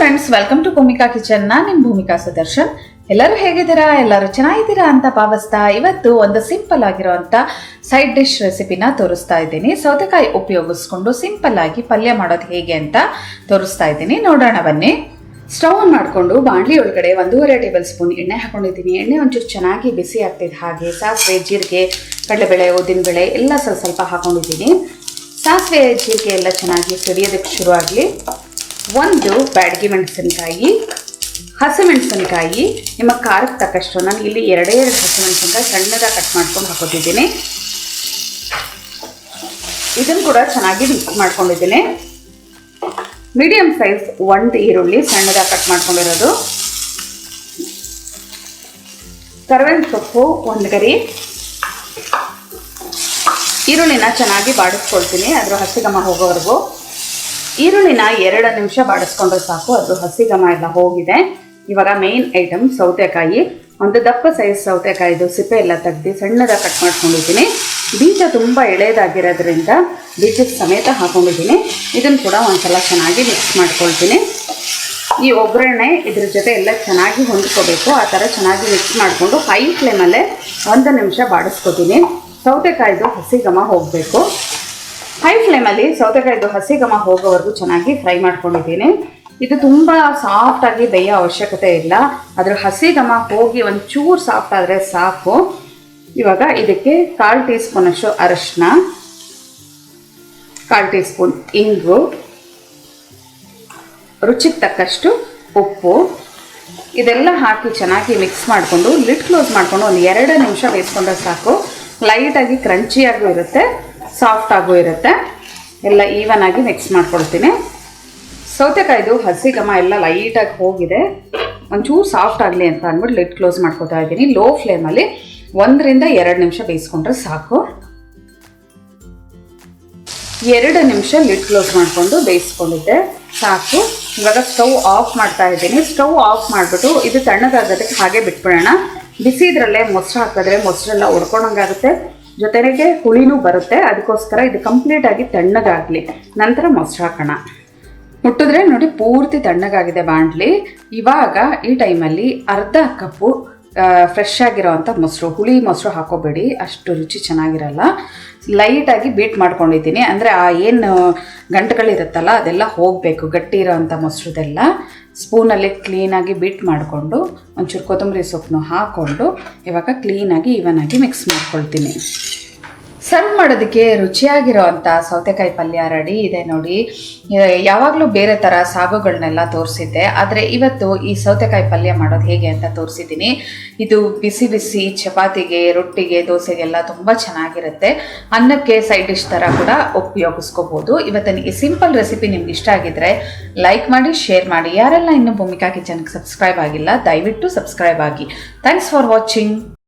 Friends, welcome to Bhoomika kitchen. ನಾನು ನಿಮ್ಮ ಭೂಮಿಕಾ ಸುದರ್ಶನ್. ಎಲ್ಲರೂ ಹೇಗಿದ್ದೀರಾ? ಎಲ್ಲರೂ ಚೆನ್ನಾಗಿದ್ದೀರಾ ಅಂತ ಭಾವಿಸ್ತಾ ಇವತ್ತು ಒಂದು ಸಿಂಪಲ್ ಆಗಿರುವಂತ ಸೈಡ್ ಡಿಶ್ ರೆಸಿಪಿನ ತೋರಿಸ್ತಾ ಇದ್ದೀನಿ. ಸೌತೆಕಾಯಿ ಉಪಯೋಗಿಸ್ಕೊಂಡು ಸಿಂಪಲ್ ಆಗಿ ಪಲ್ಯ ಮಾಡೋದು ಹೇಗೆ ಅಂತ ತೋರಿಸ್ತಾ ಇದ್ದೀನಿ. ನೋಡೋಣ ಬನ್ನಿ. ಸ್ಟವ್ ಆನ್ ಮಾಡಿಕೊಂಡು ಬಾಣಲಿ ಒಳಗಡೆ 1.5 ಟೇಬಲ್ ಸ್ಪೂನ್ ಎಣ್ಣೆ ಹಾಕೊಂಡಿದ್ದೀನಿ. ಎಣ್ಣೆ ಒಂಚೂರು ಚೆನ್ನಾಗಿ ಬಿಸಿ ಆಗ್ತಿದೆ. ಹಾಗೆ ಸಾಸಿವೆ, ಜೀರಿಗೆ, ಕಡಲೆಬೇಳೆ, ಉದ್ದಿನಬೇಳೆ ಎಲ್ಲ ಸ್ವಲ್ಪ ಹಾಕೊಂಡಿದ್ದೀನಿ. ಸಾಸಿವೆ, ಜೀರಿಗೆ ಎಲ್ಲ ಚೆನ್ನಾಗಿ ಸಿಡಿಯೋದಕ್ಕೆ ಶುರುವಾಗಲಿ. ಒಂದು ಬ್ಯಾಡಗಿ ಮೆಣಸಿನಕಾಯಿ, ಹಸಿಮೆಣಸಿನಕಾಯಿ ನಿಮ್ಮ ಖಾರಕ್ಕೆ ತಕ್ಕಷ್ಟು. ನಾನು ಇಲ್ಲಿ 2 ಹಸಿಮೆಣಸಿನಕಾಯಿ ಸಣ್ಣದಾಗಿ ಕಟ್ ಮಾಡ್ಕೊಂಡು ಹಾಕೋತಿದ್ದೀನಿ. ಇದನ್ನು ಕೂಡ ಚೆನ್ನಾಗಿ ಮಿಕ್ಸ್ ಮಾಡ್ಕೊಂಡಿದ್ದೀನಿ. ಮೀಡಿಯಂ ಸೈಜ್ 1 ಈರುಳ್ಳಿ ಸಣ್ಣದಾಗಿ ಕಟ್ ಮಾಡ್ಕೊಂಡಿರೋದು, ಕರಿಬೇವಿನ ಸೊಪ್ಪು 1 ಗರಿ. ಈರುಳ್ಳಿನ ಚೆನ್ನಾಗಿ ಬಾಡಿಸ್ಕೊಳ್ತೀನಿ ಅದ್ರ ಹಸಿಗಮ ಹೋಗೋವರೆಗೂ. ಈರುಳ್ಳಿನ 2 ನಿಮಿಷ ಬಾಡಿಸ್ಕೊಂಡ್ರೆ ಸಾಕು, ಅದು ಹಸಿಗಮ ಎಲ್ಲ ಹೋಗಿದೆ. ಇವಾಗ ಮೇನ್ ಐಟಮ್ ಸೌತೆಕಾಯಿ. ಒಂದು ದಪ್ಪ ಸೈಜ್ ಸೌತೆಕಾಯಿದು ಸಿಪ್ಪೆ ಎಲ್ಲ ತೆಗೆದು ಸಣ್ಣದಾಗಿ ಕಟ್ ಮಾಡ್ಕೊಂಡಿದ್ದೀನಿ. ಬೀಜ ತುಂಬ ಎಳೆದಾಗಿರೋದ್ರಿಂದ ಬೀಜದ ಸಮೇತ ಹಾಕೊಂಡಿದ್ದೀನಿ. ಇದನ್ನು ಕೂಡ ಒಂದ್ಸಲ ಚೆನ್ನಾಗಿ ಮಿಕ್ಸ್ ಮಾಡ್ಕೊಳ್ತೀನಿ. ಈ ಒಗ್ಗರಣೆ ಇದ್ರ ಜೊತೆ ಎಲ್ಲ ಚೆನ್ನಾಗಿ ಹೊಂದ್ಕೋಬೇಕು. ಆ ಥರ ಚೆನ್ನಾಗಿ ಮಿಕ್ಸ್ ಮಾಡಿಕೊಂಡು ಹೈ ಫ್ಲೇಮಲ್ಲೇ 1 ನಿಮಿಷ ಬಾಡಿಸ್ಕೊತೀನಿ. ಸೌತೆಕಾಯಿದು ಹಸಿಗಮ ಹೋಗಬೇಕು. ಹೈ ಫ್ಲೇಮಲ್ಲಿ ಸೌತೆಕಾಯಿದು ಹಸಿಗಮ ಹೋಗೋವರೆಗೂ ಚೆನ್ನಾಗಿ ಫ್ರೈ ಮಾಡ್ಕೊಂಡಿದ್ದೀನಿ. ಇದು ತುಂಬ ಸಾಫ್ಟಾಗಿ ಬೇಯೋ ಅವಶ್ಯಕತೆ ಇಲ್ಲ. ಅದ್ರ ಹಸಿಗಮ ಹೋಗಿ ಒಂಚೂರು ಸಾಫ್ಟ್ ಆದರೆ ಸಾಕು. ಇವಾಗ ಇದಕ್ಕೆ 1/4 ಟೀ ಸ್ಪೂನಷ್ಟು ಅರಶಿನ, 1/4 ಟೀ ಸ್ಪೂನ್ ಇಂಗು, ರುಚಿಗೆ ತಕ್ಕಷ್ಟು ಉಪ್ಪು ಇದೆಲ್ಲ ಹಾಕಿ ಚೆನ್ನಾಗಿ ಮಿಕ್ಸ್ ಮಾಡಿಕೊಂಡು ಲಿಡ್ ಕ್ಲೋಸ್ ಮಾಡಿಕೊಂಡು ಒಂದು 2 ನಿಮಿಷ ಬೇಯಿಸ್ಕೊಂಡ್ರೆ ಸಾಕು. ಲೈಟಾಗಿ ಕ್ರಂಚಿಯಾಗೂ ಇರುತ್ತೆ, ಸಾಫ್ಟ್ ಆಗೂ ಇರುತ್ತೆ. ಎಲ್ಲ ಈವನ್ ಆಗಿ ಮಿಕ್ಸ್ ಮಾಡ್ಕೊಳ್ತೀನಿ. ಸೌತೆಕಾಯಿದು ಹಸಿಗಮ ಎಲ್ಲ ಲೈಟಾಗಿ ಹೋಗಿದೆ. ಒಂಚೂರು ಸಾಫ್ಟ್ ಆಗಲಿ ಅಂತ ಅಂದ್ಬಿಟ್ಟು ಲಿಡ್ ಕ್ಲೋಸ್ ಮಾಡ್ಕೊತಾ ಇದ್ದೀನಿ. ಲೋ ಫ್ಲೇಮಲ್ಲಿ 1 ರಿಂದ 2 ನಿಮಿಷ ಬೇಯಿಸ್ಕೊಂಡ್ರೆ ಸಾಕು. 2 ನಿಮಿಷ ಲಿಡ್ ಕ್ಲೋಸ್ ಮಾಡಿಕೊಂಡು ಬೇಯಿಸ್ಕೊಂಡಿದ್ದೆ ಸಾಕು. ಇವಾಗ ಸ್ಟವ್ ಆಫ್ ಮಾಡ್ತಾ ಇದ್ದೀನಿ. ಸ್ಟವ್ ಆಫ್ ಮಾಡಿಬಿಟ್ಟು ಇದು ತಣ್ಣಗಾಗೋದಕ್ಕೆ ಹಾಗೆ ಬಿಟ್ಬಿಡೋಣ. ಬಿಸಿ ಇದರಲ್ಲೇ ಮೊಸರು ಹಾಕಿದ್ರೆ ಮೊಸರೆಲ್ಲ ಒಡ್ಕೊಂಡಂಗಾಗುತ್ತೆ, ಜೊತೆಗೆ ಹುಳಿನೂ ಬರುತ್ತೆ. ಅದಕ್ಕೋಸ್ಕರ ಇದು ಕಂಪ್ಲೀಟಾಗಿ ತಣ್ಣಗಾಗಲಿ, ನಂತರ ಮೊಸರು ಹಾಕೋಣ. ಮುಟ್ಟಿದ್ರೆ ನೋಡಿ ಪೂರ್ತಿ ತಣ್ಣಗಾಗಿದೆ ಬಾಣಲಿ. ಇವಾಗ ಈ ಟೈಮಲ್ಲಿ ಅರ್ಧ ಕಪ್ಪು ಫ್ರೆಶ್ ಆಗಿರೋವಂಥ ಮೊಸರು, ಹುಳಿ ಮೊಸರು ಹಾಕೋಬೇಡಿ, ಅಷ್ಟು ರುಚಿ ಚೆನ್ನಾಗಿರಲ್ಲ. ಲೈಟಾಗಿ ಬೀಟ್ ಮಾಡ್ಕೊಂಡಿದ್ದೀನಿ. ಅಂದರೆ ಆ ಏನು ಗಂಟುಗಳಿರುತ್ತಲ್ಲ ಅದೆಲ್ಲ ಹೋಗಬೇಕು, ಗಟ್ಟಿ ಇರೋವಂಥ ಮೊಸರುದೆಲ್ಲ. ಸ್ಪೂನಲ್ಲಿ ಕ್ಲೀನಾಗಿ ಬೀಟ್ ಮಾಡಿಕೊಂಡು ಒಂಚೂರು ಕೊತ್ತಂಬರಿ ಸೊಪ್ಪನ್ನು ಹಾಕ್ಕೊಂಡು ಇವಾಗ ಕ್ಲೀನಾಗಿ ಈವನಾಗಿ ಮಿಕ್ಸ್ ಮಾಡ್ಕೊಳ್ತೀನಿ. ಸರ್ವ್ ಮಾಡೋದಕ್ಕೆ ರುಚಿಯಾಗಿರೋವಂಥ ಸೌತೆಕಾಯಿ ಪಲ್ಯ ರೆಡಿ ಇದೆ ನೋಡಿ. ಯಾವಾಗಲೂ ಬೇರೆ ಥರ ಸಾಗುಗಳನ್ನೆಲ್ಲ ತೋರಿಸಿದ್ದೆ, ಆದರೆ ಇವತ್ತು ಈ ಸೌತೆಕಾಯಿ ಪಲ್ಯ ಮಾಡೋದು ಹೇಗೆ ಅಂತ ತೋರಿಸಿದ್ದೀನಿ. ಇದು ಬಿಸಿ ಬಿಸಿ ಚಪಾತಿಗೆ, ರೊಟ್ಟಿಗೆ, ದೋಸೆಗೆಲ್ಲ ತುಂಬ ಚೆನ್ನಾಗಿರುತ್ತೆ. ಅನ್ನಕ್ಕೆ ಸೈಡ್ ಡಿಶ್ ಥರ ಕೂಡ ಉಪಯೋಗಿಸ್ಕೋಬೋದು. ಇವತ್ತಿನ ಈ ಸಿಂಪಲ್ ರೆಸಿಪಿ ನಿಮ್ಗೆ ಇಷ್ಟ ಆಗಿದ್ರೆ ಲೈಕ್ ಮಾಡಿ, ಶೇರ್ ಮಾಡಿ. ಯಾರೆಲ್ಲ ಇನ್ನೂ ಭೂಮಿಕಾ ಕಿಚನ್ಗೆ ಸಬ್ಸ್ಕ್ರೈಬ್ ಆಗಿಲ್ಲ ದಯವಿಟ್ಟು ಸಬ್ಸ್ಕ್ರೈಬ್ ಆಗಿ. Thanks for watching.